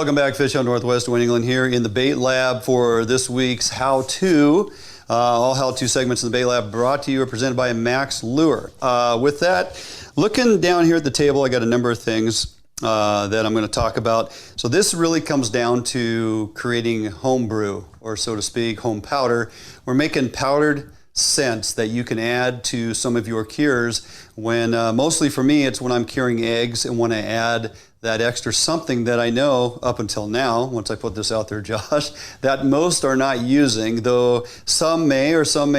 welcome back, Fish Hunt Northwest. Duane Inglin here in the bait lab for this week's how-to. All how-to segments in the bait lab brought to you or presented by Max Lure. With that, looking down here at the table, I got a number of things that I'm going to talk about. So this really comes down to creating home brew, or so to speak, home powder. We're making powdered scents that you can add to some of your cures when, mostly for me, it's when I'm curing eggs and want to add that extra something that I know up until now, once I put this out there, Josh, that most are not using, though some may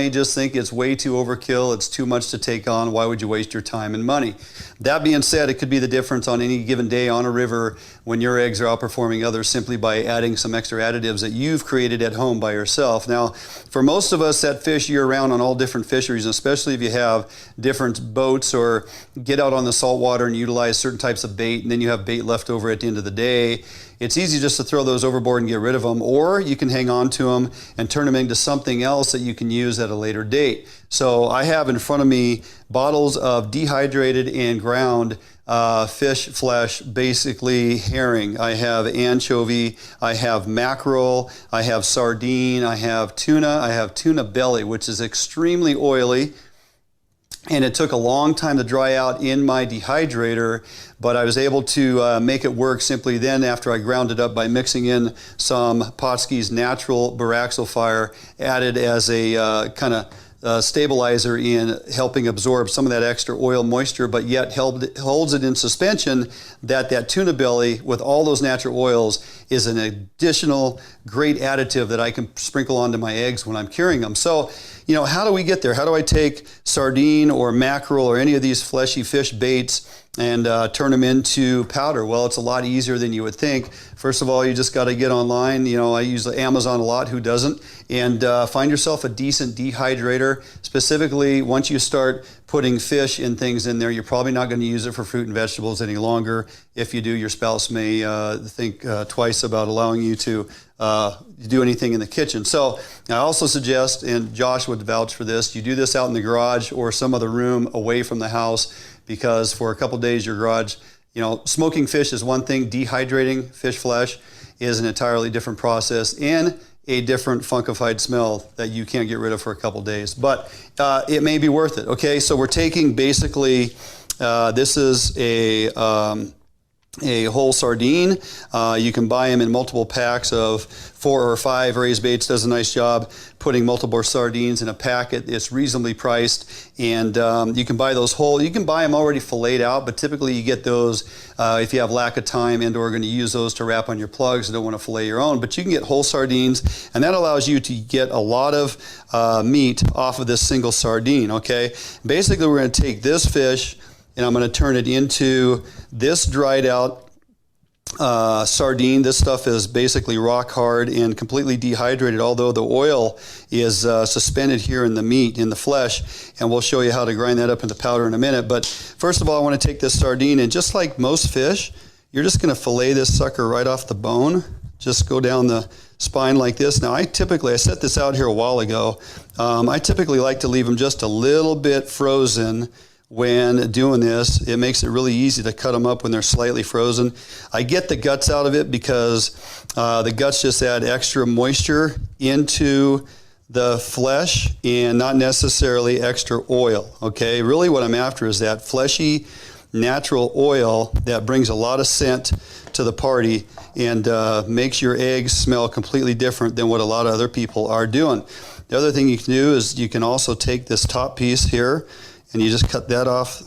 just think it's way too overkill, it's too much to take on, why would you waste your time and money? That being said, it could be the difference on any given day on a river when your eggs are outperforming others simply by adding some extra additives that you've created at home by yourself. Now, for most of us that fish year-round on all different fisheries, especially if you have different boats or get out on the saltwater and utilize certain types of bait, and then you have bait left over at the end of the day, it's easy just to throw those overboard and get rid of them, or you can hang on to them and turn them into something else that you can use at a later date. So I have in front of me bottles of dehydrated and ground fish flesh, basically herring. I have anchovy, I have mackerel, I have sardine, I have tuna belly, which is extremely oily. And it took a long time to dry out in my dehydrator, but I was able to make it work simply then after I ground it up by mixing in some Pautzke's natural Baraxel fire, added as a kind of stabilizer in helping absorb some of that extra oil moisture, but yet holds it in suspension. That tuna belly with all those natural oils is an additional great additive that I can sprinkle onto my eggs when I'm curing them. So, you know, how do we get there? How do I take sardine or mackerel or any of these fleshy fish baits and turn them into powder? Well, it's a lot easier than you would think. First of all, you just got to get online. You know, I use Amazon a lot. Who doesn't? And find yourself a decent dehydrator. Specifically, once you start putting fish and things in there, you're probably not going to use it for fruit and vegetables any longer. If you do, your spouse may think twice about allowing you to do anything in the kitchen. So I also suggest, and Josh would vouch for this, you do this out in the garage or some other room away from the house, because for a couple days your garage, you know, smoking fish is one thing, dehydrating fish flesh is an entirely different process and a different funkified smell that you can't get rid of for a couple days. But it may be worth it. Okay, so we're taking basically, this is a whole sardine. You can buy them in multiple packs of 4 or 5. Raised Baits does a nice job putting multiple sardines in a packet. It's reasonably priced, and you can buy those whole. You can buy them already filleted out, but typically you get those if you have lack of time and or going to use those to wrap on your plugs and don't want to fillet your own. But you can get whole sardines, and that allows you to get a lot of meat off of this single sardine. Okay, basically we're going to take this fish and I'm going to turn it into this dried out sardine. This stuff is basically rock hard and completely dehydrated, although the oil is suspended here in the meat, in the flesh, and we'll show you how to grind that up into powder in a minute. But first of all, I want to take this sardine, and just like most fish, you're just going to fillet this sucker right off the bone. Just go down the spine like this. Now I set this out here a while ago. I typically like to leave them just a little bit frozen when doing this. It makes it really easy to cut them up when they're slightly frozen. I get the guts out of it because the guts just add extra moisture into the flesh and not necessarily extra oil. Okay, really what I'm after is that fleshy natural oil that brings a lot of scent to the party and makes your eggs smell completely different than what a lot of other people are doing. The other thing you can do is you can also take this top piece here and you just cut that off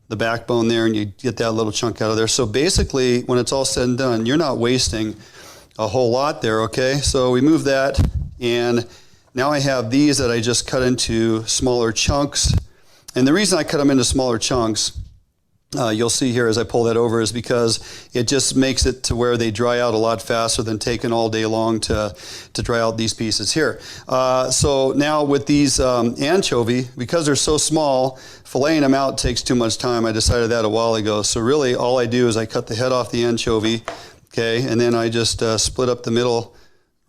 the backbone there and you get that little chunk out of there. So basically, when it's all said and done, you're not wasting a whole lot there, okay? So we move that, and now I have these that I just cut into smaller chunks. And the reason I cut them into smaller chunks, you'll see here as I pull that over, is because it just makes it to where they dry out a lot faster than taking all day long to dry out these pieces here. So now with these anchovy, because they're so small, filleting them out takes too much time. I decided that a while ago. So really all I do is I cut the head off the anchovy, okay, and then I just split up the middle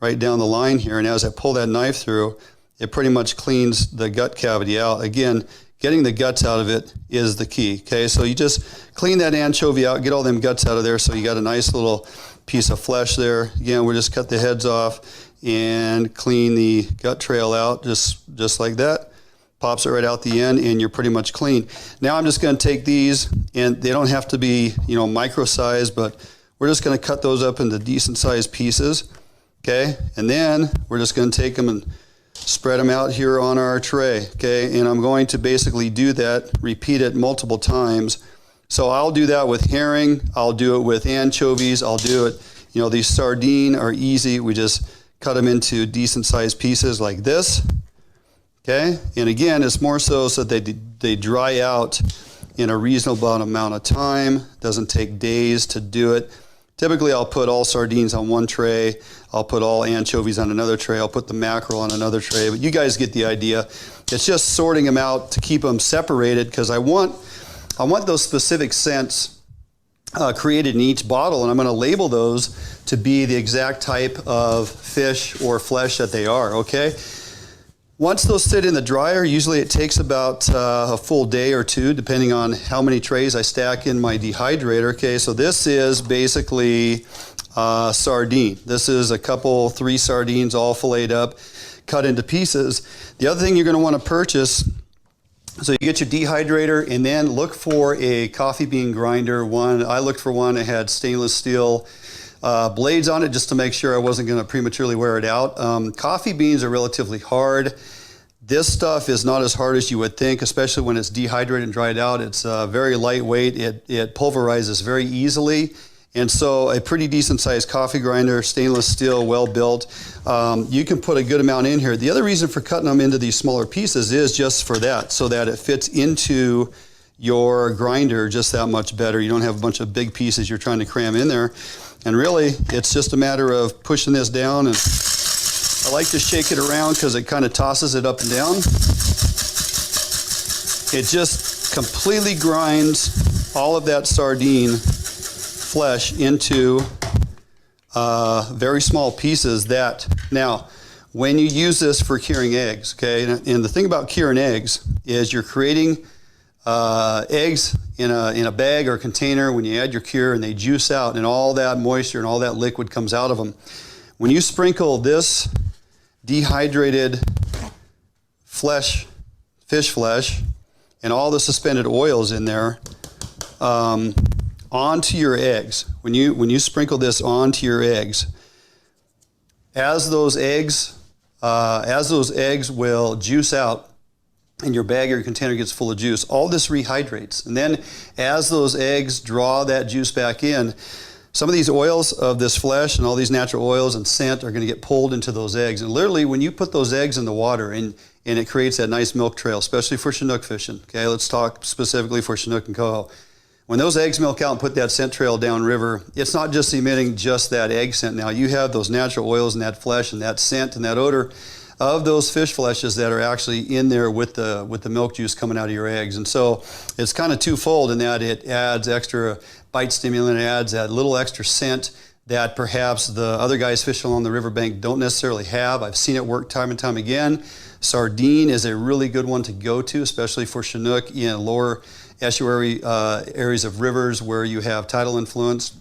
right down the line here. And as I pull that knife through, it pretty much cleans the gut cavity out. Again, getting the guts out of it is the key, okay? So you just clean that anchovy out, get all them guts out of there so you got a nice little piece of flesh there. Again, we'll just cut the heads off and clean the gut trail out just like that. Pops it right out the end, and you're pretty much clean. Now I'm just going to take these, and they don't have to be, micro size, but we're just going to cut those up into decent sized pieces. Okay, and then we're just going to take them and spread them out here on our tray. Okay, and I'm going to basically do that, repeat it multiple times. So I'll do that with herring, I'll do it with anchovies, I'll do it, these sardine are easy. We just cut them into decent sized pieces like this. Okay, and again, it's more so that they dry out in a reasonable amount of time. Doesn't take days to do it. Typically, I'll put all sardines on one tray. I'll put all anchovies on another tray. I'll put the mackerel on another tray. But you guys get the idea. It's just sorting them out to keep them separated, because I want those specific scents created in each bottle, and I'm going to label those to be the exact type of fish or flesh that they are. Okay. Once those sit in the dryer, usually it takes about a full day or two, depending on how many trays I stack in my dehydrator. Okay, so this is basically sardine. This is three sardines all filleted up, cut into pieces. The other thing you're going to want to purchase, so you get your dehydrator, and then look for a coffee bean grinder. I looked for one that had stainless steel blades on it, just to make sure I wasn't going to prematurely wear it out. Coffee beans are relatively hard. This stuff is not as hard as you would think, especially when it's dehydrated and dried out. It's very lightweight. It pulverizes very easily. And so a pretty decent sized coffee grinder, stainless steel, well built. You can put a good amount in here. The other reason for cutting them into these smaller pieces is just for that, so that it fits into your grinder just that much better. You don't have a bunch of big pieces you're trying to cram in there. And really, it's just a matter of pushing this down, and I like to shake it around because it kind of tosses it up and down. It just completely grinds all of that sardine flesh into very small pieces. Now, when you use this for curing eggs, okay, and the thing about curing eggs is you're creating eggs in a bag or container when you add your cure, and they juice out, and all that moisture and all that liquid comes out of them. When you sprinkle this dehydrated fish flesh, and all the suspended oils in there onto your eggs, when you sprinkle this onto your eggs, as those eggs will juice out, and your bag or your container gets full of juice, all this rehydrates. And then as those eggs draw that juice back in, some of these oils of this flesh and all these natural oils and scent are going to get pulled into those eggs. And literally, when you put those eggs in the water, and it creates that nice milk trail, especially for Chinook fishing. Okay, let's talk specifically for Chinook and coho. When those eggs milk out and put that scent trail downriver, it's not just emitting just that egg scent. Now you have those natural oils and that flesh and that scent and that odor of those fish fleshes that are actually in there with the milk juice coming out of your eggs. And so it's kind of twofold in that it adds extra bite stimulant, it adds that little extra scent that perhaps the other guys fishing along the riverbank don't necessarily have. I've seen it work time and time again. Sardine is a really good one to go to, especially for Chinook in lower estuary areas of rivers where you have tidal influence.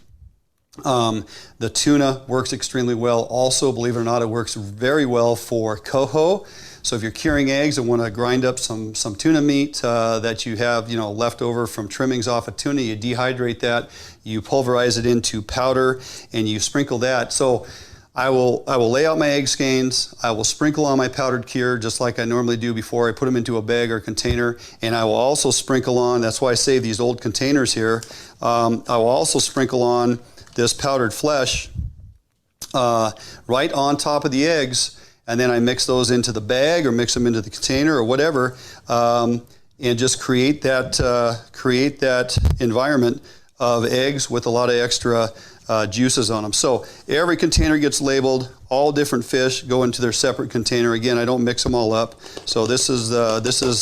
The tuna works extremely well. Also, believe it or not, it works very well for coho. So if you're curing eggs and want to grind up some tuna meat that you have left over from trimmings off a tuna, you dehydrate that, you pulverize it into powder, and you sprinkle that. So I will lay out my egg skeins, I will sprinkle on my powdered cure just like I normally do before I put them into a bag or container, and I will also sprinkle on, that's why I save these old containers here, I will also sprinkle on this powdered flesh right on top of the eggs, and then I mix those into the bag or mix them into the container or whatever, and just create that environment of eggs with a lot of extra juices on them. So every container gets labeled, all different fish go into their separate container. Again, I don't mix them all up. So this is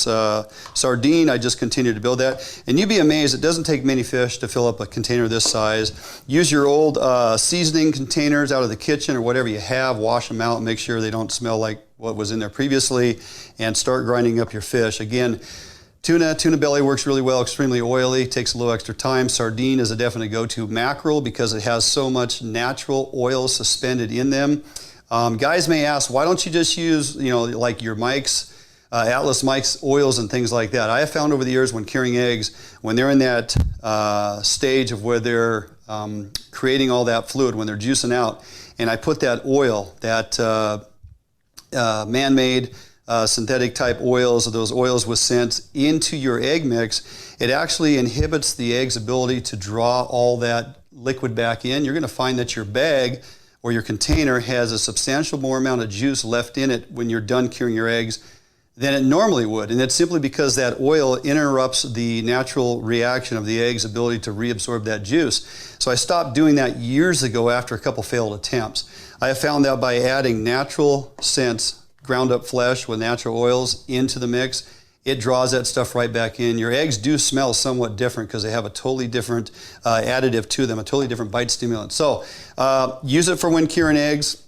sardine. I just continue to build that. And you'd be amazed, it doesn't take many fish to fill up a container this size. Use your old seasoning containers out of the kitchen or whatever you have, wash them out, make sure they don't smell like what was in there previously, and start grinding up your fish. Again, Tuna belly works really well, extremely oily, takes a little extra time. Sardine is a definite go-to. Mackerel, because it has so much natural oil suspended in them. Guys may ask, why don't you just use, like your Mike's, Atlas Mike's oils and things like that? I have found over the years when curing eggs, when they're in that stage of where they're creating all that fluid, when they're juicing out, and I put that oil, that man-made synthetic type oils, or those oils with scents, into your egg mix, it actually inhibits the egg's ability to draw all that liquid back in. You're going to find that your bag or your container has a substantial more amount of juice left in it when you're done curing your eggs than it normally would. And it's simply because that oil interrupts the natural reaction of the egg's ability to reabsorb that juice. So I stopped doing that years ago after a couple failed attempts. I have found that by adding natural scents, ground up flesh with natural oils into the mix, it draws that stuff right back in. Your eggs do smell somewhat different because they have a totally different additive to them, a totally different bite stimulant. So use it for when curing eggs.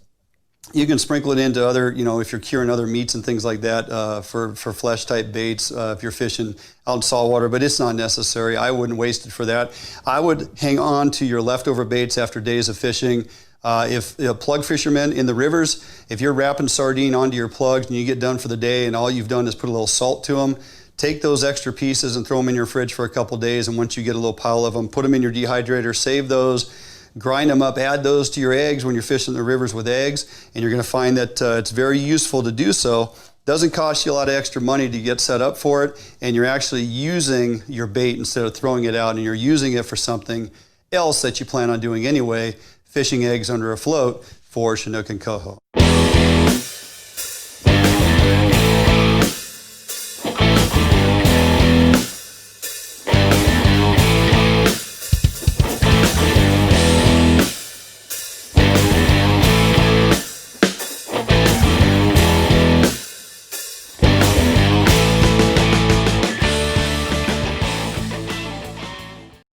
You can sprinkle it into other, if you're curing other meats and things like that, for flesh type baits, if you're fishing out in saltwater, but it's not necessary. I wouldn't waste it for that. I would hang on to your leftover baits after days of fishing. If plug fishermen in the rivers, if you're wrapping sardine onto your plugs and you get done for the day and all you've done is put a little salt to them, take those extra pieces and throw them in your fridge for a couple days, and once you get a little pile of them, put them in your dehydrator, save those, grind them up, add those to your eggs when you're fishing the rivers with eggs, and you're going to find that it's very useful to do so. Doesn't cost you a lot of extra money to get set up for it, and you're actually using your bait instead of throwing it out, and you're using it for something else that you plan on doing anyway, fishing eggs under a float for Chinook and coho.